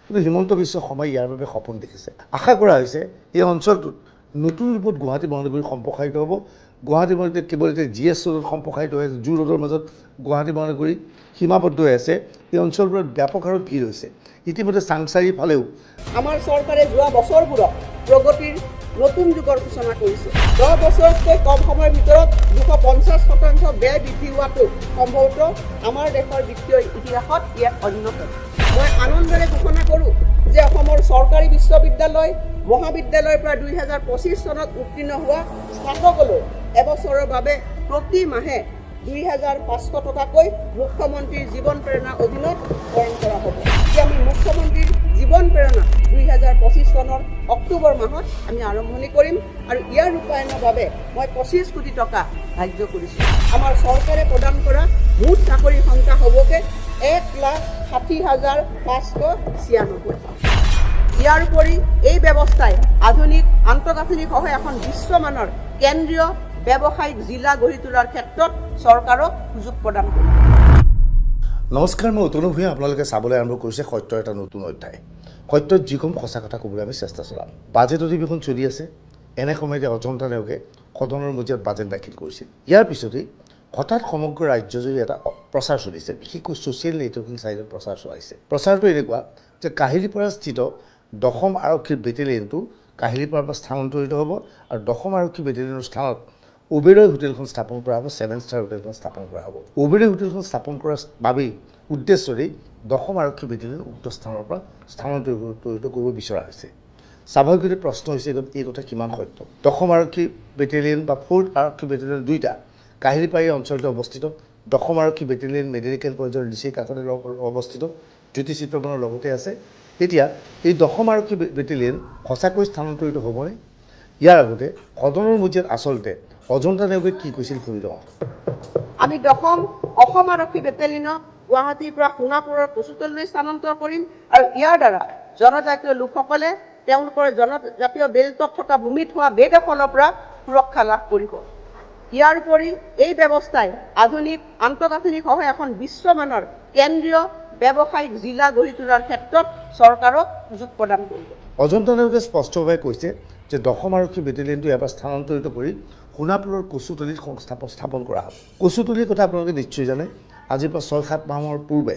কিন্তু হিমন্ত বিশ্ব শৰ্মাই ইয়াৰ বাবে সপোন দেখিছে। আশা কৰা হৈছে এই অঞ্চলটোত নতুন ৰূপত গুৱাহাটী মহানগৰী সম্প্ৰসাৰিত হ'ব। গুৱাহাটী মহানগৰী কেৱল এতিয়া GS ৰোডত সম্প্ৰসাৰিত হৈ আছে, জু ৰোডৰ মাজত গুৱাহাটী মহানগৰী সীমাবদ্ধ হৈ আছে। এই অঞ্চলবোৰত ব্যাপক হাৰত ভিৰ হৈছে। ইতিমধ্যে চাংচাৰিৰ ফালেও আমাৰ চৰকাৰে যোৱা বছৰবোৰত প্ৰগতিৰ নতুন যুগৰ সূচনা কৰিছে। 10 বছৰতকৈ কম সময়ৰ ভিতৰত 250% ব্যয় বৃদ্ধি হোৱাটো সম্ভৱতঃ আমাৰ দেশৰ বিত্তীয় ইতিহাসত এক অন্যতম। মই আনন্দেৰে ঘোষণা কৰোঁ যে অসমৰ চৰকাৰী বিশ্ববিদ্যালয় মহাবিদ্যালয়ৰ পৰা 2025 চনত উত্তীৰ্ণ হোৱা স্নাতকলৈ এবছৰৰ বাবে প্ৰতি মাহে 2500 টকাকৈ মুখ্যমন্ত্ৰীৰ জীৱন প্ৰেৰণা অধীনত প্ৰদান কৰা হ'ব। আমি মুখ্যমন্ত্ৰীৰ জীৱন প্ৰেৰণা 2025 চনৰ অক্টোবৰ মাহত আমি আৰম্ভণি কৰিম আৰু ইয়াৰ ৰূপায়ণৰ বাবে মই 25 কোটি টকা ধাৰ্য কৰিছোঁ। আমাৰ চৰকাৰে প্ৰদান কৰা মুঠ চাকৰিৰ সংখ্যা হ'বগৈ 1,60,596। ইয়াৰ উপৰি এই ব্যৱস্থাই আধুনিক আন্তঃগাঁথনি সহ এখন বিশ্বমানৰ কেন্দ্ৰীয় ব্যৱসায়িক জিলা গঢ়ি তোলাৰ ক্ষেত্ৰত চৰকাৰক সুযোগ প্ৰদান কৰিব। নমস্কাৰ, মই অতনু ভূঞা। আপোনালোকে চাবলৈ আৰম্ভ কৰিছে সত্যৰ এটা নতুন অধ্যায়। সত্যত যিকোনো সঁচা কথা ক'বলৈ আমি চেষ্টা চলাম। বাজেট অধিৱেশন চলি আছে। এনে সময়তে অজন্তা নেওগে সদনৰ মজিয়াত বাজেট দাখিল কৰিছিল। ইয়াৰ পিছতেই হঠাৎ সমগ্ৰ ৰাজ্যজুৰি এটা প্ৰচাৰ চলিছে, বিশেষকৈ ছ'চিয়েল নেটৱৰ্কিং ছাইটত প্ৰচাৰ চলাইছে। প্ৰচাৰটো এনেকুৱা যে কাহিলীপাৰা স্থিত 10ম আৰক্ষীৰ বেটেলিয়নটো কাহিলীপাৰাৰ পৰা স্থানান্তৰিত হ'ব আৰু 10ম আৰক্ষী বেটেলিয়নৰ স্থানত ওবেৰয় হোটেলখন স্থাপন কৰা হ'ব, 7 ষ্টাৰ হোটেলখন স্থাপন কৰা হ'ব। ওবেৰয় হোটেলখন স্থাপন কৰাৰ বাবেই উদ্দেশ্যৰেই 10ম আৰক্ষী বেটেলিয়ন উক্ত স্থানৰ পৰা স্থানান্তৰিত কৰিব বিচৰা হৈছে। স্বাভাৱিকতে প্ৰশ্ন হৈছে এই কথা কিমান সত্য। 10ম আৰক্ষী বেটেলিয়ন বা 4th আৰক্ষী বেটেলিয়ন দুইটা কাহিলীপাৰা অঞ্চলতে অৱস্থিত। 10ম আৰক্ষী বেটেলিয়ন মেডিকেল কলেজৰ নিচেই কাষতে অৱস্থিত, জ্যোতিচিত্ৰ বনৰ লগতে আছে। এতিয়া এই 10ম আৰক্ষী বেটেলিয়ন সঁচাকৈ স্থানান্তৰিত হ'বনে? ইয়াৰ আগতে সদনৰ মজিয়াত আচলতে অজন্তা নেওগে কি কৈছিল শুনি লওঁ। আমি 10ম অসম আৰক্ষী বেটেলিয়নক গুৱাহাটীৰ পৰা সোণাপুৰৰ কচুতলীলৈ স্থানান্তৰ কৰিম আৰু ইয়াৰ দ্বাৰা জনজাতীয় লোকসকলে তেওঁলোকৰ জনজাতীয় বেল্টত থকা ভূমিত হোৱা বেদখলৰ পৰা সুৰক্ষা লাভ কৰিব। ইয়াৰ উপৰি এই ব্যৱস্থাই আধুনিক আন্তঃগাঁথনি সহ এখন বিশ্বমানৰ কেন্দ্ৰীয় ব্যৱসায়িক জিলা গঢ়ি তোলাৰ ক্ষেত্ৰত চৰকাৰক সুযোগ প্ৰদান কৰিব। অজন্তা নেওগে স্পষ্টভাৱে কৈছে যে 10ম আৰক্ষী বেটেলিয়নটো এবাৰ স্থানান্তৰিত কৰি সোণাপুৰৰ কচুতলীত স্থাপন কৰা হ'ব। কচুতলীৰ কথা আপোনালোকে নিশ্চয় জানে। আজিৰ পৰা 6-7 মাহৰ পূৰ্বে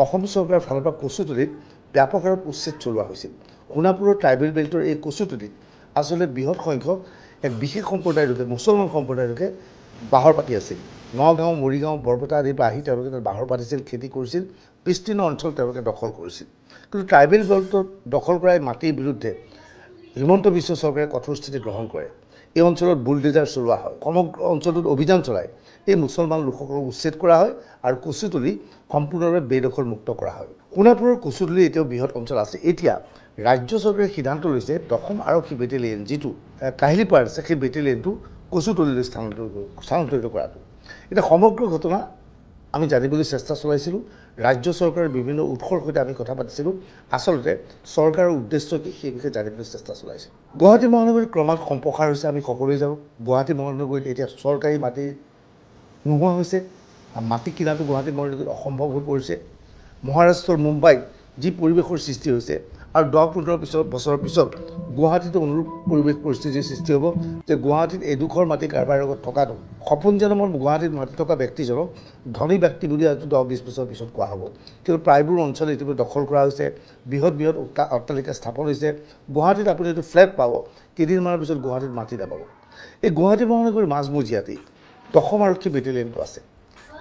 অসম চৰকাৰৰ ফালৰ পৰা কচুতলীত ব্যাপক হাৰত উচ্ছেদ চলোৱা হৈছিল। সোণাপুৰৰ ট্ৰাইবেল বেল্টৰ এই কচুতলীত আচলতে বৃহৎ সংখ্যক এক বিশেষ সম্প্ৰদায়ৰ লোকে, মুছলমান সম্প্ৰদায়ৰ লোকে বাহৰ পাতি আছিল। নগাঁও, মৰিগাঁও, বৰপেটা আদিৰ পৰা আহি তেওঁলোকে তাত বাহৰ পাতিছিল, খেতি কৰিছিল, বিস্তীৰ্ণ অঞ্চল তেওঁলোকে দখল কৰিছিল। কিন্তু ট্ৰাইবেল বেল্টত দখল কৰা মাটিৰ বিৰুদ্ধে হিমন্ত বিশ্ব চৰকাৰে কঠোৰ স্থিতি গ্ৰহণ কৰে। এই অঞ্চলত বুলডেজাৰ চলোৱা হয়। সমগ্ৰ অঞ্চলটোত অভিযান চলাই এই মুছলমান লোকসকলক উচ্ছেদ কৰা হয় আৰু কচুতলী সম্পূৰ্ণভাৱে বেদখল মুক্ত কৰা হয়। সোণাপুৰৰ কচুতলী এতিয়াও বৃহৎ অঞ্চল আছে। এতিয়া ৰাজ্য চৰকাৰে সিদ্ধান্ত লৈছে 10ম আৰক্ষী বেটেলিয়ন যিটো কাহিলীপাৰাত আছে সেই বেটেলিয়নটো কচুতলীলৈ স্থানান্তৰিত কৰাটো। এতিয়া সমগ্ৰ ঘটনা আমি জানিবলৈ চেষ্টা চলাইছিলোঁ। ৰাজ্য চৰকাৰৰ বিভিন্ন উৎসৰ সৈতে আমি কথা পাতিছিলোঁ। আচলতে চৰকাৰৰ উদ্দেশ্য কি সেই বিষয়ে জানিবলৈ চেষ্টা চলাইছোঁ। গুৱাহাটী মহানগৰীত ক্ৰমাৎ সম্প্ৰসাৰ হৈছে, আমি সকলোৱে জানো। গুৱাহাটী মহানগৰীত এতিয়া চৰকাৰী মাটি নোহোৱা হৈছে। মাটি কিনাটো গুৱাহাটী মহানগৰীত অসম্ভৱ হৈ পৰিছে। মহাৰাষ্ট্ৰৰ মুম্বাইত যি পৰিৱেশৰ সৃষ্টি হৈছে আৰু 10-15 বছৰৰ পিছত গুৱাহাটীতো অনুৰূপ পৰিৱেশ পৰিস্থিতিৰ সৃষ্টি হ'ব যে গুৱাহাটীত এডোখৰ মাটি কাৰোবাৰ লগত থকাটো সপোন জনমৰ গুৱাহাটীত মাটি থকা ব্যক্তিজনক ধনী ব্যক্তি বুলি আজি 10-20 বছৰৰ পিছত কোৱা হ'ব। কিন্তু প্ৰায়বোৰ অঞ্চল ইতিমধ্যে দখল কৰা হৈছে, বৃহৎ বৃহৎ অট্টালিকা স্থাপন হৈছে। গুৱাহাটীত আপুনি এইটো ফ্লেট পাব, কেইদিনমানৰ পিছত গুৱাহাটীত মাটি নাপাব। এই গুৱাহাটী মহানগৰীৰ মাজমজিয়াতেই 10ম আৰক্ষী বেটেলিয়নটো আছে।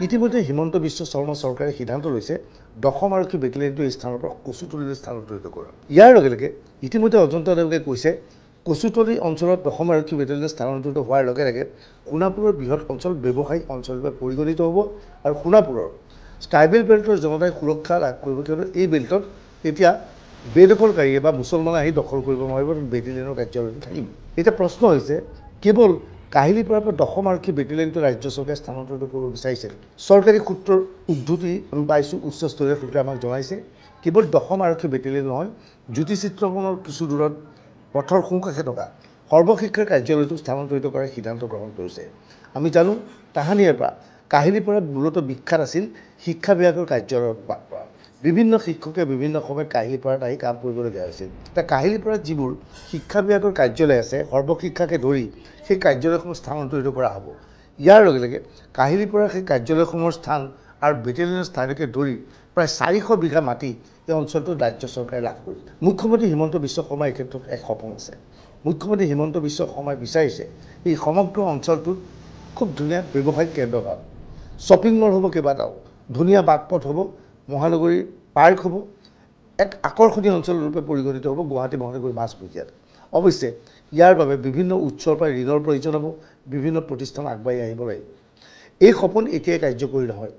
ইতিমধ্যে হিমন্ত বিশ্ব শৰ্মা চৰকাৰে সিদ্ধান্ত লৈছে 10ম আৰক্ষী বেটেলিয়নটো এই স্থানৰ পৰা কচুতলীলৈ স্থানান্তৰিত কৰা। ইয়াৰ লগে লগে ইতিমধ্যে অজন্তা নেওগে কৈছে কচুতলী অঞ্চলত 10ম আৰক্ষী বেটেলিয়ন স্থানান্তৰিত হোৱাৰ লগে লগে সোণাপুৰৰ বৃহৎ অঞ্চল ব্যৱসায়িক অঞ্চল হিচাপে পৰিগণিত হ'ব আৰু সোণাপুৰৰ ট্ৰাইবেল বেল্টৰ জনতাই সুৰক্ষা লাভ কৰিব। কিয়নো এই বেল্টত এতিয়া বেদখলকাৰীয়ে বা মুছলমানে আহি দখল কৰিব নোৱাৰিব, বেটেলিয়নৰ কাৰ্যালয়টো থাকিব। এতিয়া প্ৰশ্ন হৈছে কেৱল কাহিলীপাৰাৰ পৰা 10ম আৰক্ষী বেটেলিয়নটো ৰাজ্য চৰকাৰে স্থানান্তৰিত কৰিব বিচাৰিছে। চৰকাৰী সূত্ৰৰ উদ্ধৃতি আমি পাইছোঁ, উচ্চস্তৰীয় সূত্ৰে আমাক জনাইছে কেৱল 10ম আৰক্ষী বেটেলিয়ন নহয়, জ্যোতিচিত্ৰবনৰ কিছু দূৰত পথৰ সোঁকাষে থকা সৰ্বশিক্ষাৰ কাৰ্যালয়টো স্থানান্তৰিত কৰাৰ সিদ্ধান্ত গ্ৰহণ কৰিছে। আমি জানো তাহানিয়াৰ পৰা কাহিলীপাৰাত মূলতঃ বিখ্যাত আছিল শিক্ষা বিভাগৰ কাৰ্যালয়ৰ পৰা। বিভিন্ন শিক্ষকে বিভিন্ন সময়ত কাহিলীপাৰাত আহি কাম কৰিবলগীয়া হৈছিল এতিয়া কাহিলীপাৰাত যিবোৰ শিক্ষা বিভাগৰ কাৰ্যালয় আছে সৰ্বশিক্ষাকে ধৰি সেই কাৰ্যালয়সমূহ স্থানান্তৰিত কৰা হ'ব ইয়াৰ লগে লগে কাহিলীপাৰাৰ সেই কাৰ্যালয়সমূহৰ স্থান আৰু বেটেলিয়নৰ স্থানকে ধৰি প্ৰায় 400 বিঘা মাটি এই অঞ্চলটোত ৰাজ্য চৰকাৰে লাভ কৰিছে মুখ্যমন্ত্ৰী হিমন্ত বিশ্ব শৰ্মাৰ এই ক্ষেত্ৰত এক সপোন আছে মুখ্যমন্ত্ৰী হিমন্ত বিশ্ব শৰ্মাই বিচাৰিছে এই সমগ্ৰ অঞ্চলটোত খুব ধুনীয়া ব্যৱসায়িক কেন্দ্ৰ হ'ব শ্বপিং মল হ'ব কেইবাটাও ধুনীয়া বাটপথ হ'ব মহানগৰীৰ পাৰ্ক হ'ব এক আকৰ্ষণীয় অঞ্চলৰূপে পৰিগণিত হ'ব গুৱাহাটী মহানগৰীৰ মাজমজিয়াত অৱশ্যে ইয়াৰ বাবে বিভিন্ন উৎসৰ পৰা ঋণৰ প্ৰয়োজন হ'ব বিভিন্ন প্ৰতিষ্ঠান আগবাঢ়ি আহিব লাগিব এই সপোন এতিয়াই কাৰ্যকৰী নহয়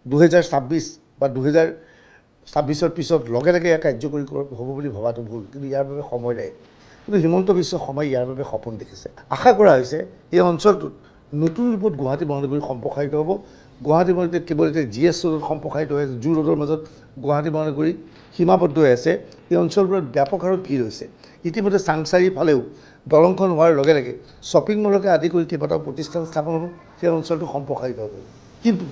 2026 বা 2026ৰ পিছত লগে লগে ইয়াৰ কাৰ্যকৰী হ'ব বুলি ভবাটো ভুল কিন্তু ইয়াৰ বাবে সময় লাগে কিন্তু হিমন্ত বিশ্ব শৰ্মাই ইয়াৰ বাবে সপোন দেখিছে আশা কৰা হৈছে এই অঞ্চলটোত নতুন ৰূপত গুৱাহাটী মহানগৰী সম্প্ৰসাৰিত হ'ব গুৱাহাটী মহানগৰীত কেৱল এতিয়া GS ৰোডত সম্প্ৰসাৰিত হৈ আছে জু ৰোডৰ মাজত গুৱাহাটী মহানগৰী সীমাবদ্ধ হৈ আছে এই অঞ্চলবোৰত ব্যাপক হাৰত ভিৰ হৈছে ইতিমধ্যে চাংচাৰিৰ ফালেও দলংখন হোৱাৰ লগে লগে শ্বপিং মলকে আদি কৰি কেইবাটাও প্ৰতিষ্ঠান স্থাপন হ'ব সেই অঞ্চলটো সম্প্ৰসাৰিত হ'ব কিন্তু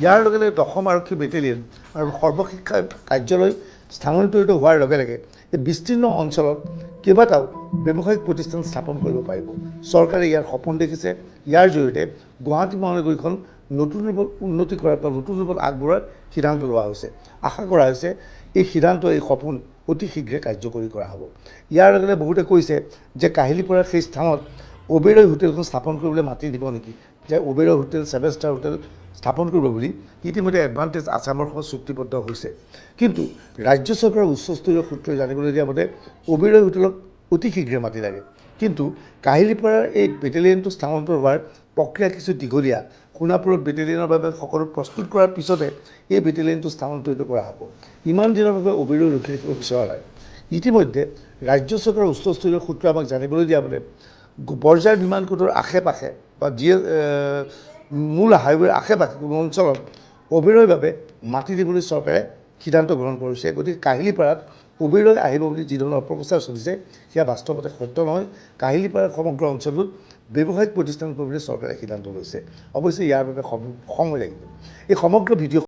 ইয়াৰ লগে লগে 10ম আৰক্ষী বেটেলিয়ন আৰু সৰ্বশিক্ষা কাৰ্যালয় স্থানান্তৰিত হোৱাৰ লগে লগে এই বিস্তীৰ্ণ অঞ্চলত কেইবাটাও ব্যৱসায়িক প্ৰতিষ্ঠান স্থাপন কৰিব পাৰিব চৰকাৰে ইয়াৰ সপোন দেখিছে ইয়াৰ জৰিয়তে গুৱাহাটী মহানগৰীখন নতুন ৰূপত উন্নতি কৰাৰ বা নতুন ৰূপত আগবঢ়াৰ সিদ্ধান্ত লোৱা হৈছে আশা কৰা হৈছে এই সিদ্ধান্ত এই সপোন অতি শীঘ্ৰে কাৰ্যকৰী কৰা হ'ব ইয়াৰ লগে লগে বহুতে কৈছে যে কাহিলীপাৰাৰ সেই স্থানত ওবেৰয় হোটেলখন স্থাপন কৰিবলৈ মাটি দিব নেকি যে ওবেৰয় হোটেল 7 ষ্টাৰ হোটেল স্থাপন কৰিব বুলি ইতিমধ্যে এডভান্টেজ আছামৰ সহ চুক্তিবদ্ধ হৈছে কিন্তু ৰাজ্য চৰকাৰৰ উচ্চস্তৰীয় সূত্ৰই জানিবলৈ দিয়া মতে ওবেৰয় হোটেলক অতি শীঘ্ৰে মাটি লাগে কিন্তু কাহিলীপাৰাৰ এই বেটেলিয়নটো স্থানান্তৰ হোৱাৰ প্ৰক্ৰিয়া কিছু দীঘলীয়া সোণাপুৰত বেটেলিয়নৰ বাবে সকলো প্ৰস্তুত কৰাৰ পিছতে এই বেটেলিয়নটো স্থানান্তৰিত কৰা হ'ব ইমান দিনৰ বাবে ওবেৰয় ৰখি থাকিব বিচৰা নাই ইতিমধ্যে ৰাজ্য চৰকাৰৰ উচ্চস্তৰীয় সূত্ৰই আমাক জানিবলৈ দিয়া মতে বৰঝাৰ বিমান কোডৰ আশে পাশে বা মূল হাইৱেৰ আশে পাশে কোনো অঞ্চলত ওবেৰয়ৰ বাবে মাটি দিবলৈ চৰকাৰে সিদ্ধান্ত গ্ৰহণ কৰিছে গতিকে কাহিলীপাৰাত ওবেৰয় আহিব বুলি যিধৰণৰ অপপ্ৰচাৰ চলিছে সেয়া বাস্তৱতে সত্য নহয় কাহিলীপাৰাৰ সমগ্ৰ অঞ্চলটোত ব্যৱসায়িক প্ৰতিষ্ঠান কৰিবলৈ চৰকাৰে সিদ্ধান্ত লৈছে অৱশ্যে ইয়াৰ বাবে সময় লাগিব এই সমগ্ৰ ভিডিঅ'